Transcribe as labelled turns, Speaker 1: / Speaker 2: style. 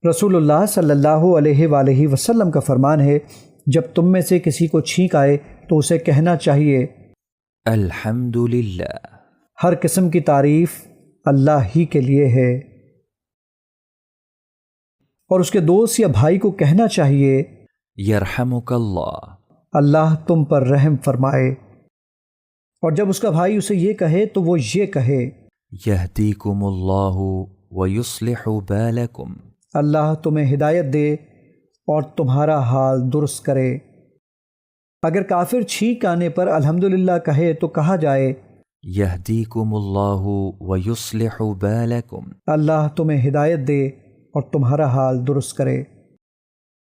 Speaker 1: रसूलुल्लाह सल्लल्लाहु अलैहि वसल्लम का फरमान है, जब तुम में से किसी को छींक आए तो उसे कहना चाहिए
Speaker 2: अल्हम्दुलिल्लाह,
Speaker 1: हर किस्म की तारीफ अल्लाह ही के लिए है। और उसके दोस्त या भाई को कहना चाहिए
Speaker 2: यरहमुकल्लाह,
Speaker 1: अल्लाह तुम पर रहम फरमाए। और जब उसका भाई उसे ये कहे तो वो ये कहे
Speaker 2: यहदीकुमुल्लाहु व युस्लिहु बालकुम,
Speaker 1: अल्लाह तुम्हें हिदायत दे और तुम्हारा हाल दुरुस्त करे। अगर काफिर छींक आने पर अल्हम्दुलिल्लाह कहे तो कहा जाए
Speaker 2: यहदीकुमुल्लाहु व युस्लिहु बालकुम।
Speaker 1: अल्लाह तुम्हें हिदायत दे और तुम्हारा हाल दुरुस्त करे।